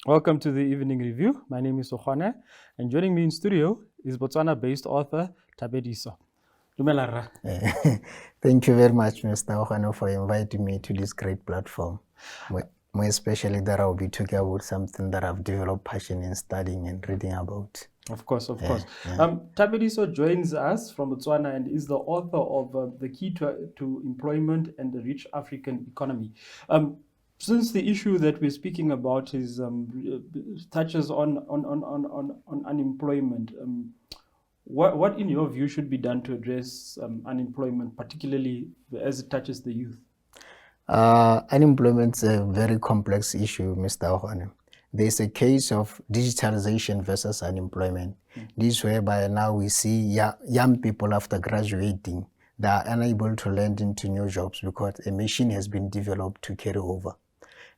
Welcome to the Evening Review. My name is Okwane, and joining me in studio is Botswana-based author Thapediso. Dumela rra. Thank you very much, Mr. Okwane, for inviting me to this great platform. More especially that I'll be talking about something that I've developed passion in studying and reading about. Of course. Thapediso joins us from Botswana and is the author of The Key to Employment and the Rich African Economy. Since the issue that we're speaking about is touches on unemployment, what in your view should be done to address unemployment, particularly as it touches the youth? Unemployment is a very complex issue, Mr. Okwane. There's a case of digitalisation versus unemployment. This whereby now we see young people after graduating, they are unable to land into new jobs because a machine has been developed to carry over.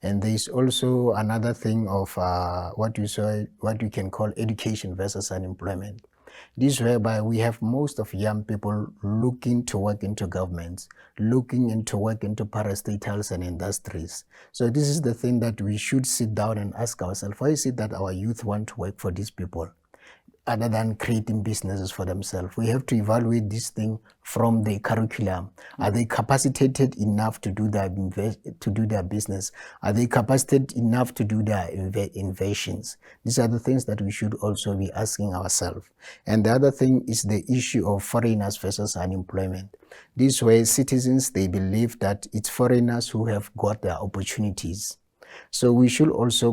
And there's also another thing of what you can call education versus unemployment. This whereby we have most of young people looking to work into governments, looking into work into parastatals and industries. So this is the thing that we should sit down and ask ourselves, why is it that our youth want to work for these people other than creating businesses for themselves? We have to evaluate this thing from the curriculum. Are they capacitated enough to do their business? Are they capacitated enough to do their inventions? These are the things that we should also be asking ourselves. And the other thing is the issue of foreigners versus unemployment. This way, citizens, they believe that it's foreigners who have got their opportunities. So we should also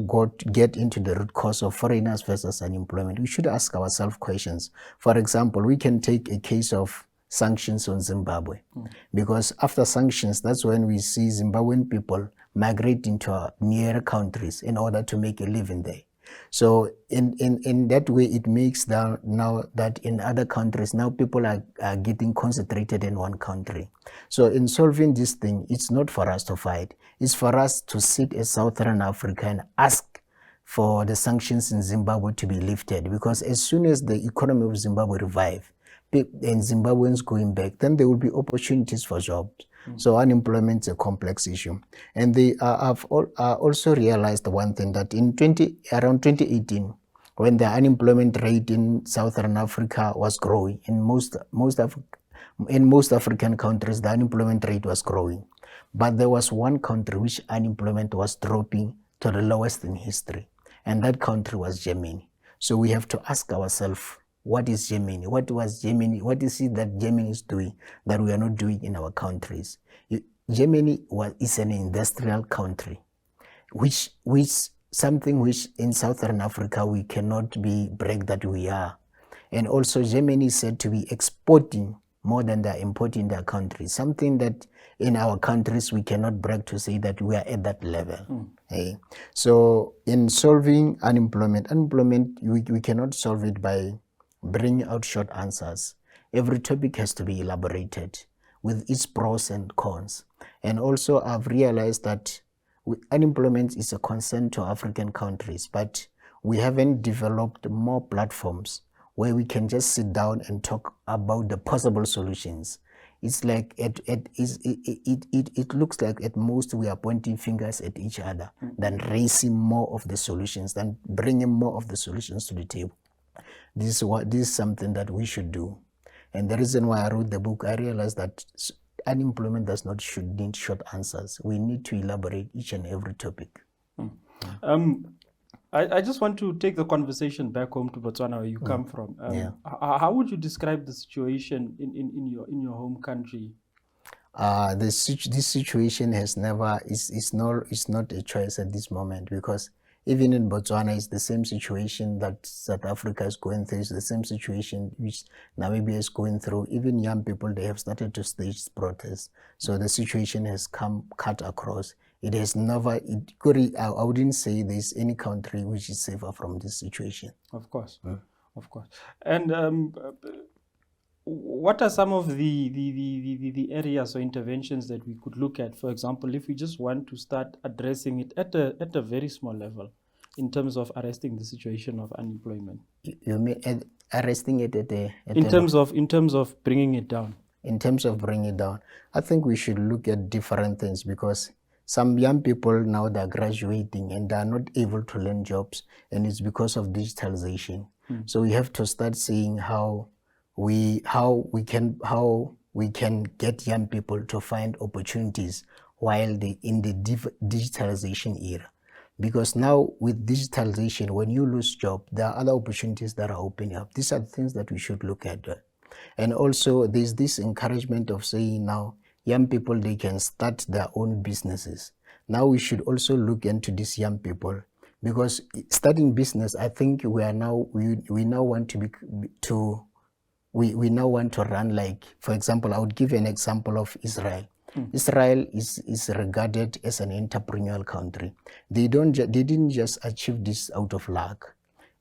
get into the root cause of foreigners versus unemployment. We should ask ourselves questions. For example, we can take a case of sanctions on Zimbabwe, because after sanctions, that's when we see Zimbabwean people migrate into nearer countries in order to make a living there. So in that way, it makes now that in other countries, now people are getting concentrated in one country. So in solving this thing, it's not for us to fight. It's for us to sit as Southern Africa and ask for the sanctions in Zimbabwe to be lifted. Because as soon as the economy of Zimbabwe revive, and Zimbabweans going back, then there will be opportunities for jobs. So unemployment is a complex issue. And they have also realized one thing, that in around 2018, when the unemployment rate in Southern Africa was growing, in most African countries, the unemployment rate was growing. But there was one country which unemployment was dropping to the lowest in history, and that country was Germany. So we have to ask ourselves, what is Germany? What was Germany? What is it that Germany is doing that we are not doing in our countries? Germany is an industrial country, which something which in Southern Africa we cannot brag that we are. And also Germany is said to be exporting more than they're importing in their country, something that in our countries we cannot brag to say that we are at that level. So in solving unemployment, we cannot solve it by bringing out short answers. Every topic has to be elaborated with its pros and cons. And also I've realized that unemployment is a concern to African countries, but we haven't developed more platforms where we can just sit down and talk about the possible solutions. It's like it looks like at most we are pointing fingers at each other than raising more of the solutions, than bringing more of the solutions to the table. This is something that we should do. And the reason why I wrote the book, I realized that unemployment should need short answers. We need to elaborate each and every topic. I just want to take the conversation back home to Botswana, where you come from. How would you describe the situation in your home country? This situation is not a choice at this moment, because even in Botswana, it's the same situation that South Africa is going through. It's the same situation which Namibia is going through. Even young people, they have started to stage protests. So the situation has cut across. It has never, I wouldn't say there's any country which is safer from this situation. Of course, of course. And what are some of the areas or interventions that we could look at? For example, if we just want to start addressing it at a very small level, in terms of arresting the situation of unemployment. You mean arresting it in terms of bringing it down? In terms of bringing it down, I think we should look at different things, because Some young people now they're graduating and they're not able to learn jobs, and it's because of digitalization. So we have to start seeing how we can get young people to find opportunities while they in the digitalization era. Because now with digitalization, when you lose job, there are other opportunities that are opening up. These are the things that we should look at. And also there's this encouragement of saying now young people, they can start their own businesses. Now we should also look into these young people, because starting business, I think we now want we now want to run like, for example, I would give an example of Israel. Israel is regarded as an entrepreneurial country. They didn't just achieve this out of luck.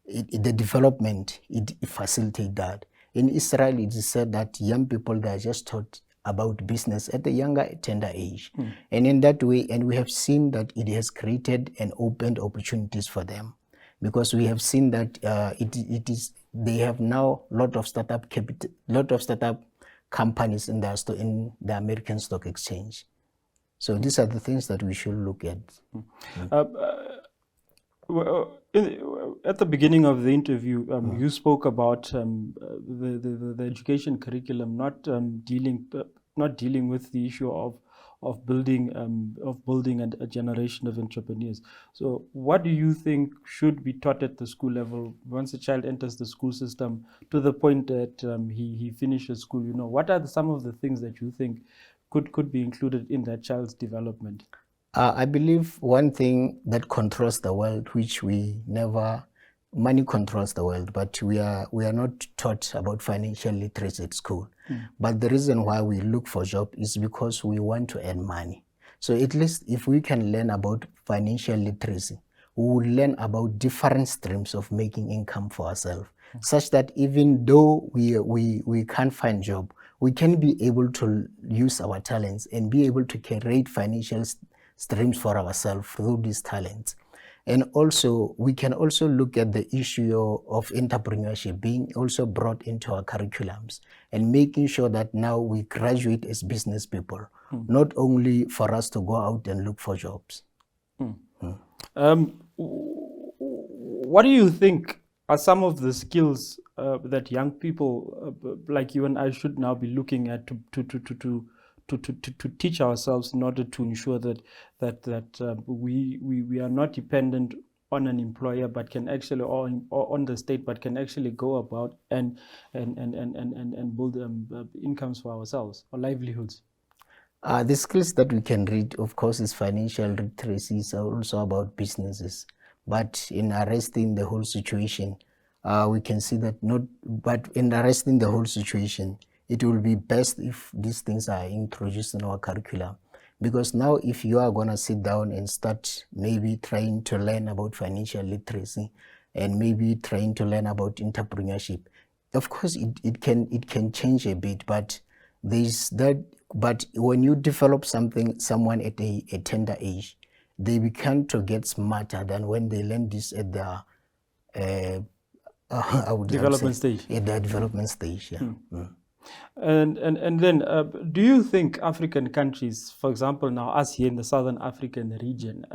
The development, it facilitated that. In Israel, it is said that young people, they are just taught about business at a younger, tender age. And in that way, and we have seen that it has created and opened opportunities for them, because we have seen that they have now lot of startup companies in the American stock exchange. So these are the things that we should look at. At the beginning of the interview, you spoke about the education curriculum not dealing with the issue of building a generation of entrepreneurs. So, what do you think should be taught at the school level once a child enters the school system to the point that he finishes school? What are some of the things that you think could be included in that child's development? I believe one thing that controls the world, which money controls the world, but we are not taught about financial literacy at school. But the reason why we look for job is because we want to earn money. So at least if we can learn about financial literacy, we will learn about different streams of making income for ourselves, such that even though we can't find job, we can be able to use our talents and be able to create financial streams for ourselves through these talents. And also, we can also look at the issue of entrepreneurship being also brought into our curriculums, and making sure that now we graduate as business people, not only for us to go out and look for jobs. What do you think are some of the skills that young people like you and I should now be looking at to teach ourselves in order to ensure that we are not dependent on an employer, but can actually, or on the state, but can actually go about and build incomes for ourselves or livelihoods? The skills that we can read, of course, is financial literacy, is also about businesses. But in arresting the whole situation, we can see that but in arresting the whole situation, it will be best if these things are introduced in our curriculum. Because now if you are going to sit down and start maybe trying to learn about financial literacy and maybe trying to learn about entrepreneurship, of course it can change a bit, but there's that. But when you develop someone at a tender age, they begin to get smarter than when they learn this at their development stage. At the development stage, yeah. And then, do you think African countries, for example, now us here in the Southern African region,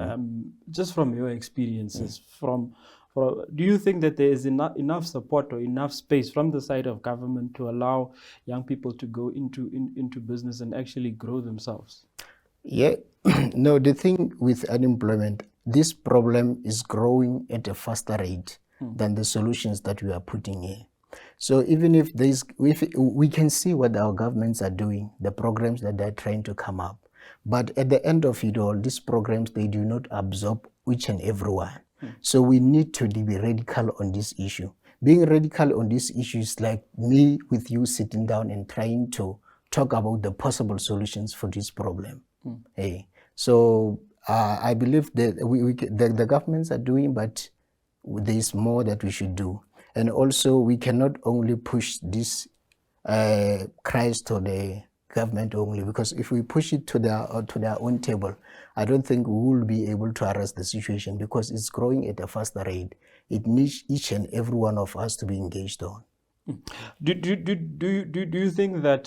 just from your experiences, do you think that there is enough support or enough space from the side of government to allow young people to go into business and actually grow themselves? Yeah, no, the thing with unemployment, this problem is growing at a faster rate than the solutions that we are putting in. So even if we can see what our governments are doing, the programs that they're trying to come up, but at the end of it all, these programs, they do not absorb each and every one. So we need to be radical on this issue. Being radical on this issue is like me with you sitting down and trying to talk about the possible solutions for this problem. Hey, so I believe that the governments are doing, but there is more that we should do. And also, we cannot only push this cries to the government only, because if we push it to their own table, I don't think we will be able to arrest the situation, because it's growing at a faster rate. It needs each and every one of us to be engaged on. Do you think that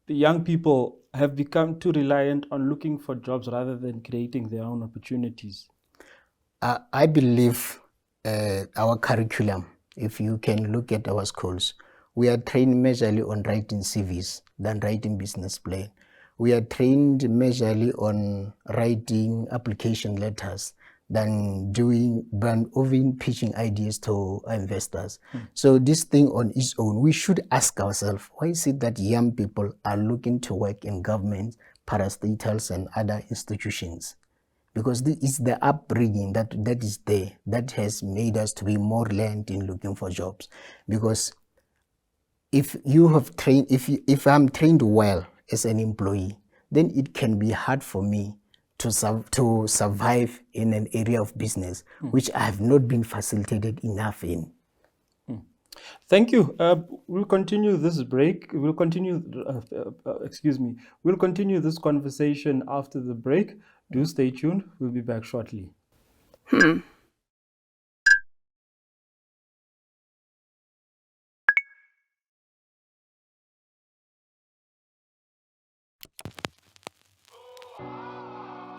the young people have become too reliant on looking for jobs rather than creating their own opportunities? I believe our curriculum, if you can look at our schools, we are trained majorly on writing CVs than writing business plan. We are trained majorly on writing application letters than even pitching ideas to investors. So this thing on its own, we should ask ourselves, why is it that young people are looking to work in government, parastatals and other institutions? Because this is the upbringing that is there that has made us to be more learned in looking for jobs. Because if you have trained, if I'm trained well as an employee, then it can be hard for me to survive in an area of business which I have not been facilitated enough in. Thank you. We'll continue this break. We'll continue, We'll continue this conversation after the break. Do stay tuned. We'll be back shortly.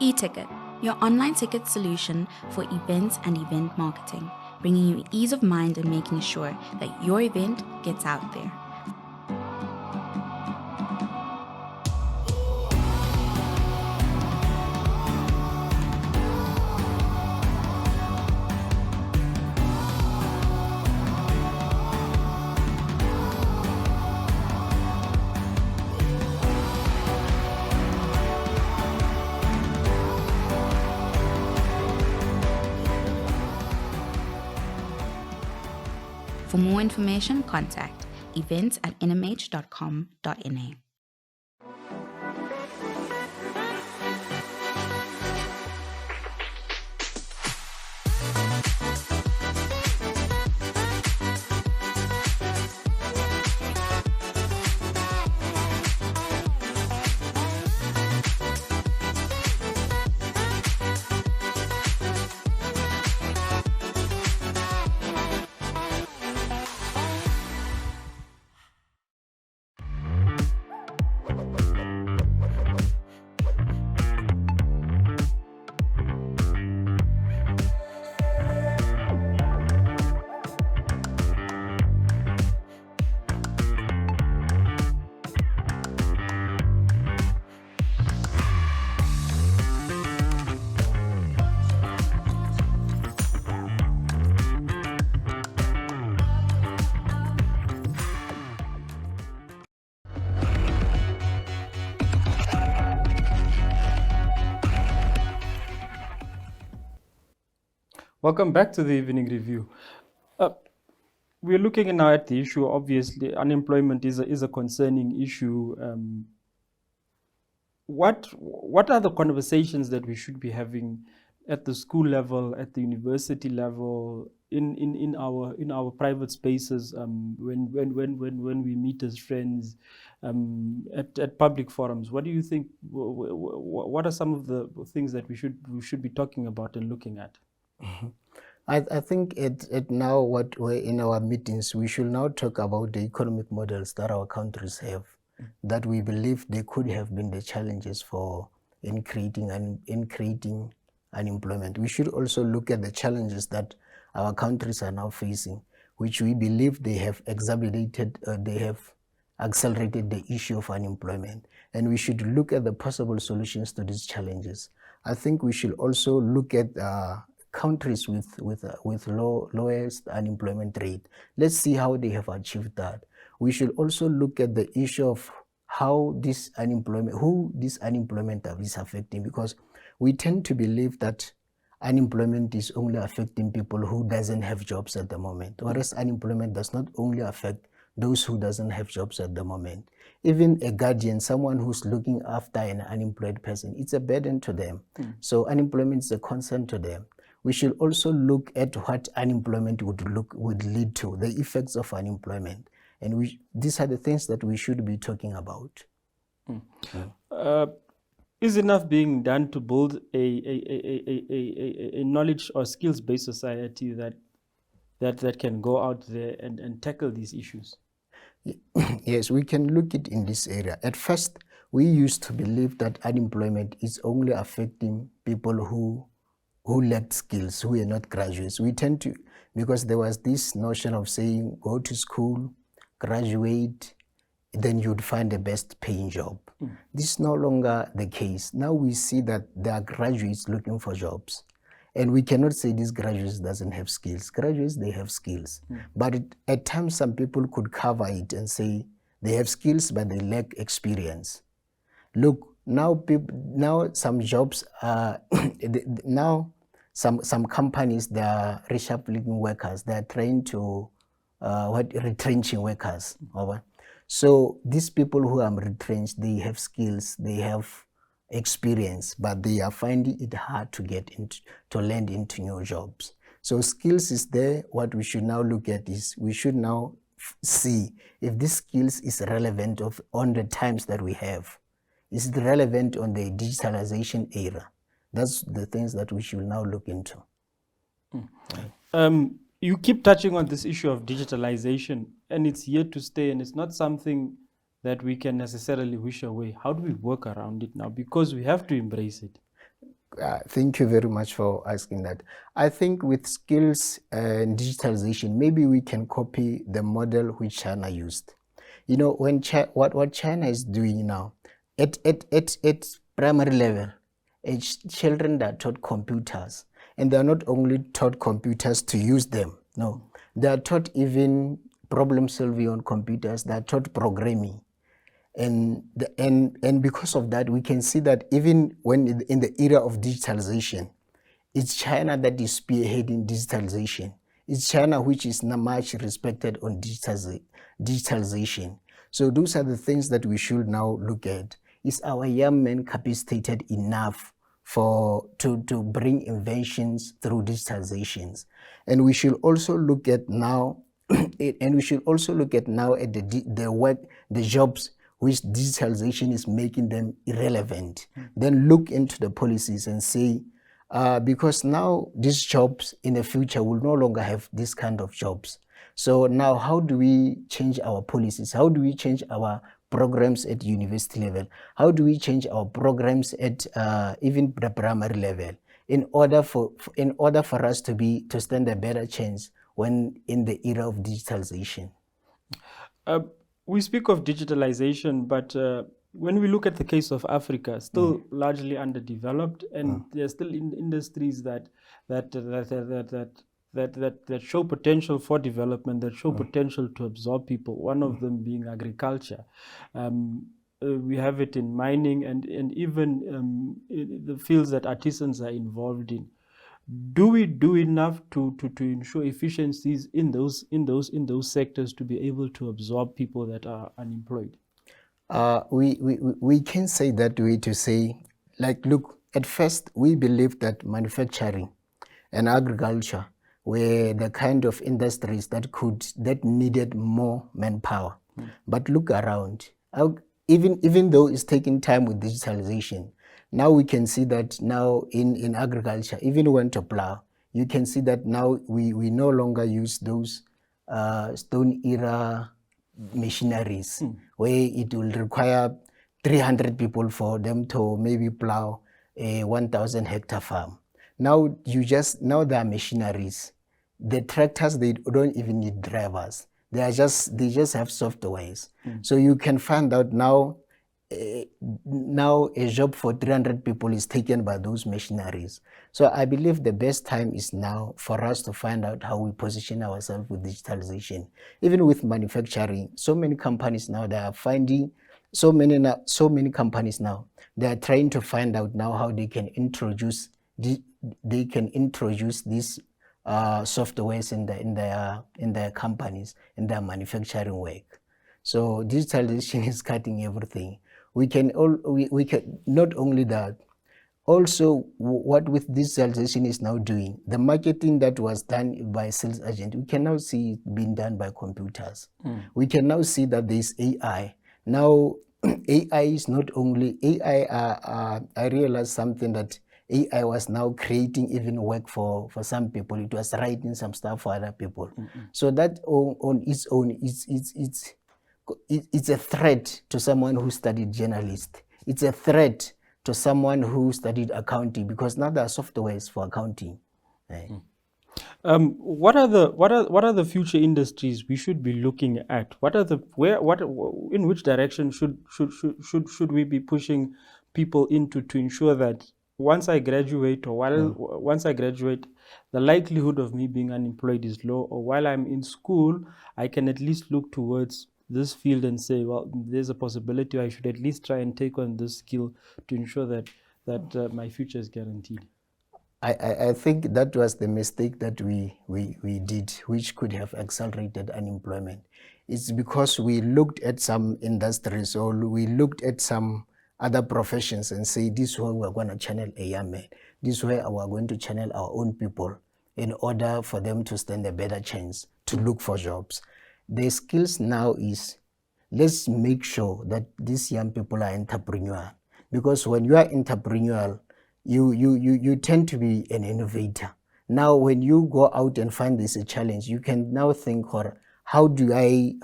E-Ticket, your online ticket solution for events and event marketing, bringing you ease of mind and making sure that your event gets out there. For more information, contact events@nmh.com.na. Welcome back to the Evening Review. We're looking now at the issue. Obviously, unemployment is a concerning issue. What are the conversations that we should be having at the school level, at the university level, in our private spaces, when we meet as friends, at public forums? What do you think? What are some of the things that we should be talking about and looking at? I think at now what we're in our meetings, we should now talk about the economic models that our countries have, that we believe they could have been the challenges for in creating unemployment. We should also look at the challenges that our countries are now facing, which we believe they have accelerated the issue of unemployment. And we should look at the possible solutions to these challenges. I think we should also look at countries with lowest unemployment rate. Let's see how they have achieved that. We should also look at the issue of who this unemployment is affecting, because we tend to believe that unemployment is only affecting people who doesn't have jobs at the moment, whereas unemployment does not only affect those who doesn't have jobs at the moment. Even a guardian, someone who's looking after an unemployed person, it's a burden to them. So unemployment is a concern to them. We should also look at what unemployment would lead to, the effects of unemployment. And these are the things that we should be talking about. Is enough being done to build a knowledge or skills-based society that can go out there and tackle these issues? Yes, we can look it in this area. At first, we used to believe that unemployment is only affecting people who lacked skills, who were not graduates. We tend to, because there was this notion of saying, go to school, graduate, then you'd find the best paying job. This is no longer the case. Now we see that there are graduates looking for jobs. And we cannot say these graduates doesn't have skills. Graduates, they have skills. But at times, some people could cover it and say they have skills, but they lack experience. Look, now some jobs are, now some companies, they are reshuffling workers. They are trying to, retrenching workers. So these people who are retrenched, they have skills, they have experience, but they are finding it hard to get into, to land into new jobs. So skills is there. What we should now look at is, we should now see if this skills is relevant on the times that we have. Is it relevant on the digitalization era? That's the things that we should now look into. You keep touching on this issue of digitalization, and it's here to stay, and it's not something that we can necessarily wish away. How do we work around it now? Because we have to embrace it. Thank you very much for asking that. I think with skills and digitalization, maybe we can copy the model which China used. You know, when what China is doing now, at primary level, children are taught computers, and they are not only taught computers to use them. No, they are taught even problem solving on computers. They are taught programming, and because of that, we can see that even when in the era of digitalization, it's China that is spearheading digitalization. It's China which is not much respected on digitalization. So those are the things that we should now look at. Is our young men capacitated enough to bring inventions through digitalizations? And we should also look at now, at the jobs which digitalization is making them irrelevant. Then look into the policies and say, because now these jobs in the future will no longer have this kind of jobs. So now how do we change our policies? How do we change our programs at university level? How do we change our programs at even the primary level in order for us to stand a better chance when in the era of digitalization? We speak of digitalization, but when we look at the case of Africa, still largely underdeveloped, and there are still industries that show potential for development, that show potential to absorb people, one of them being agriculture. We have it in mining and even the fields that artisans are involved in. Do we do enough to ensure efficiencies in those sectors to be able to absorb people that are unemployed? We can say that way, to say, like, look, at first we believe that manufacturing and agriculture were the kind of industries that needed more manpower. But look around, even though it's taking time with digitalization, now we can see that now in agriculture, even when to plow, you can see that now we no longer use those stone era machineries where it will require 300 people for them to maybe plow a 1,000 hectare farm. Now there are machineries. The tractors, they don't even need drivers. They just have softwares. So you can find out now a job for 300 people is taken by those machineries. So I believe the best time is now for us to find out how we position ourselves with digitalization. Even with manufacturing, so many companies now, they are finding, so many companies now, they are trying to find out now how they can introduce these softwares in their companies, in their manufacturing work. So digitalization is cutting everything. We can not only that, also what with digitalization is now doing, the marketing that was done by sales agent, we can now see it being done by computers. We can now see that there is AI. Now AI is not only AI. I realized something, that AI was now creating even work for some people. It was writing some stuff for other people. So that on its own, it's a threat to someone who studied journalist. it's a threat to someone who studied accounting, because now there are softwares for accounting. What are the future industries we should be looking at? In which direction should we be pushing people into to ensure that once I graduate, or once I graduate, the likelihood of me being unemployed is low, or while I'm in school, I can at least look towards this field and say, well, there's a possibility I should at least try and take on this skill to ensure that my future is guaranteed. I think that was the mistake that we did, which could have accelerated unemployment. It's because we looked at some industries, or we looked at some other professions and say, this is where we're going to channel a young man. This is where we're going to channel our own people in order for them to stand a better chance to look for jobs. The skills now is, let's make sure that these young people are entrepreneurial. Because when you are entrepreneurial, you tend to be an innovator. Now, when you go out and find this a challenge, you can now think, or how do I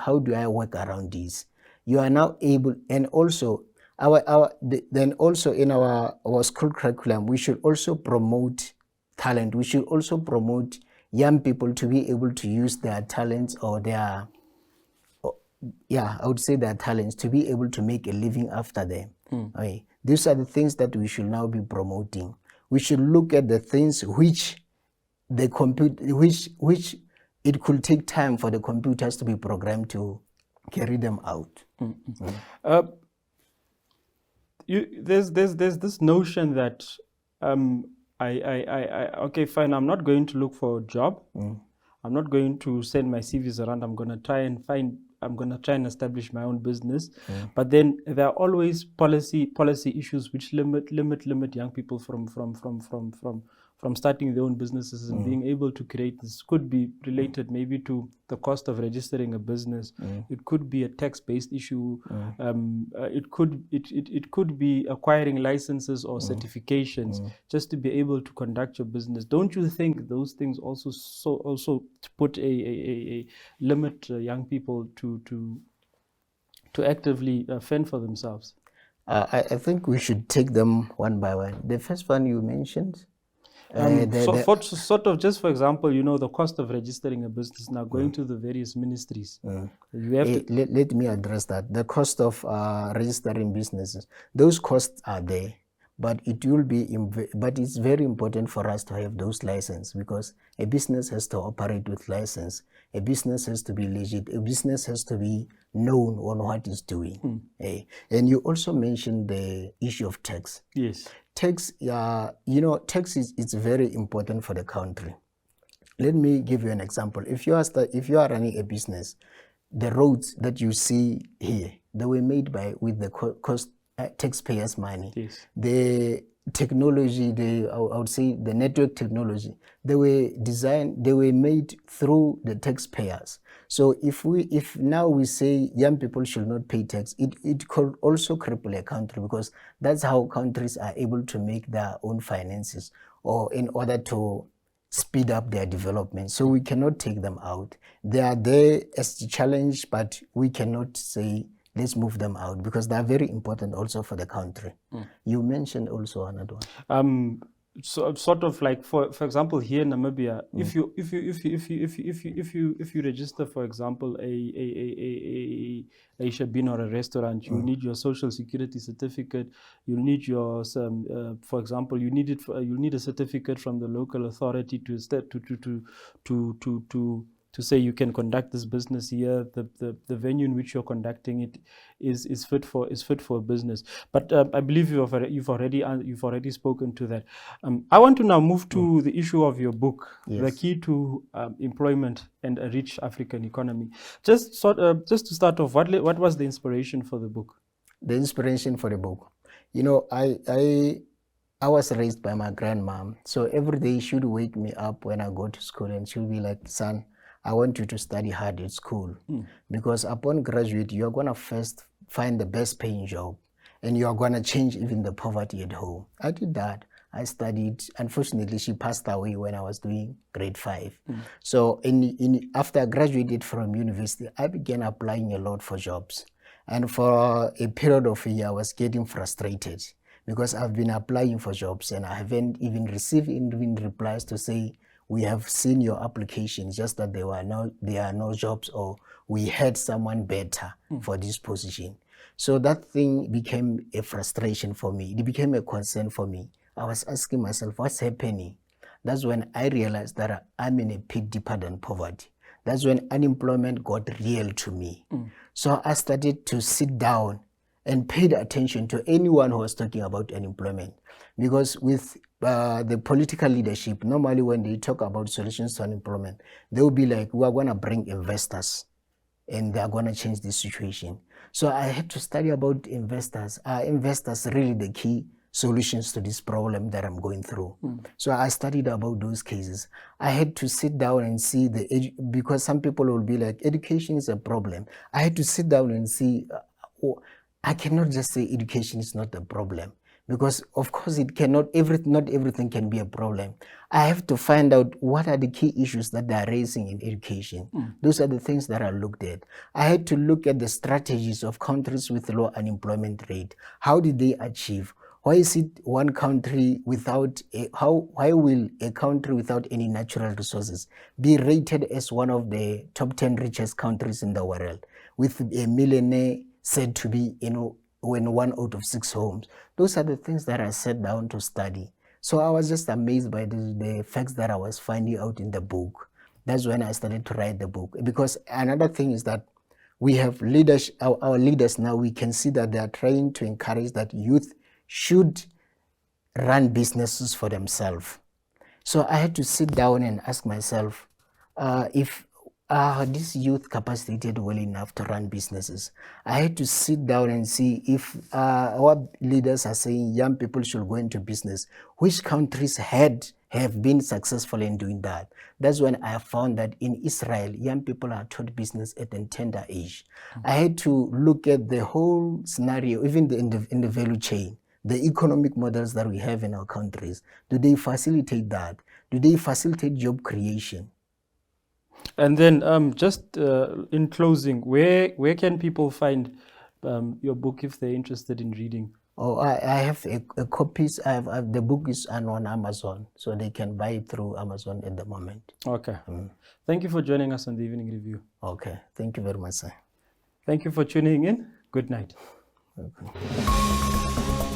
work around this? You are now able, and also then also in our school curriculum, we should also promote talent. We should also promote young people to be able to use their talents, or their, I would say their talents, to be able to make a living after them. Okay. These are the things that we should now be promoting. We should look at the things which which it could take time for the computers to be programmed to carry them out. There's this notion that okay, fine, I'm not going to look for a job. I'm not going to send my CVs around. I'm going to try and establish my own business. But then there are always policy issues which limit young people from starting their own businesses and being able to create this. Could be related maybe to the cost of registering a business. It could be a tax-based issue. It could be acquiring licenses or certifications just to be able to conduct your business. Don't you think those things also put a limit young people to actively fend for themselves? I think we should take them one by one. The first one you mentioned. Sort of, just for example, the cost of registering a business, now going to the various ministries. You have let me address that. The cost of registering businesses, those costs are there, but it's very important for us to have those licenses, because a business has to operate with license. A business has to be legit. A business has to be known on what it's doing. And you also mentioned the issue of tax. Yes. Tax, tax is very important for the country. Let me give you an example. If you are running a business, the roads that you see here, they were made with the cost taxpayers' money. Yes. The technology, I would say the network technology, they were made through the taxpayers. So if now we say young people should not pay tax, it could also cripple a country, because that's how countries are able to make their own finances, or in order to speed up their development. So we cannot take them out. They are there as a challenge, but we cannot say let's move them out, because they are very important also for the country. You mentioned also another one. So sort of like for example, here in Namibia, if you register, for example, a shabin or a restaurant, you need your social security certificate. You need your for example, you need a certificate from the local authority to say you can conduct this business here. The venue in which you're conducting it is fit for a business. But I believe you've already spoken to that. I want to now move to the issue of your book, Yes. The Key to Employment and a Rich African Economy. Just to start off, what was the inspiration for the book? The inspiration for the book, I was raised by my grandmom, so every day she would wake me up when I go to school, and she would be like, "Son, I want you to study hard at school, because upon graduate, you are going to first find the best paying job, and you are going to change even the poverty at home." I did that. I studied. Unfortunately, she passed away when I was doing grade 5. So after I graduated from university, I began applying a lot for jobs. And for a period of a year, I was getting frustrated because I've been applying for jobs and I haven't even received even replies to say, we have seen your application, just that there are no jobs, or we had someone better for this position. So that thing became a frustration for me. It became a concern for me. I was asking myself, what's happening? That's when I realized that I'm in a pit deeper than poverty. That's when unemployment got real to me. So I started to sit down and paid attention to anyone who was talking about unemployment. Because with the political leadership, normally when they talk about solutions to unemployment, they will be like, we are going to bring investors and they are going to change the situation. So I had to study about investors. Are investors really the key solutions to this problem that I'm going through? So I studied about those cases. I had to sit down and see because some people will be like, education is a problem. I had to sit down and see, I cannot just say education is not a problem, because of course it cannot, not everything can be a problem. I have to find out what are the key issues that they are raising in education. Those are the things that I looked at. I had to look at the strategies of countries with low unemployment rate. How did they achieve? Why is it one country without why will a country without any natural resources be rated as one of the top 10 richest countries in the world, with a millionaire said to be, when 1 out of 6 homes? Those are the things that I sat down to study. So I was just amazed by the facts that I was finding out in the book. That's when I started to write the book. Because another thing is that we have leaders, our leaders now, we can see that they are trying to encourage that youth should run businesses for themselves. So I had to sit down and ask myself, if this youth capacitated well enough to run businesses? I had to sit down and see if our leaders are saying young people should go into business, which countries have been successful in doing that. That's when I found that in Israel, young people are taught business at a tender age. I had to look at the whole scenario, even in the value chain, the economic models that we have in our countries. Do they facilitate that? Do they facilitate job creation? And then just in closing, where can people find your book if they're interested in reading? Oh, I have a copies. The book is on Amazon, so they can buy it through Amazon at the moment. Okay. Thank you for joining us on the Evening Review. Okay. Thank you very much, sir. Thank you for tuning in. Good night. Okay.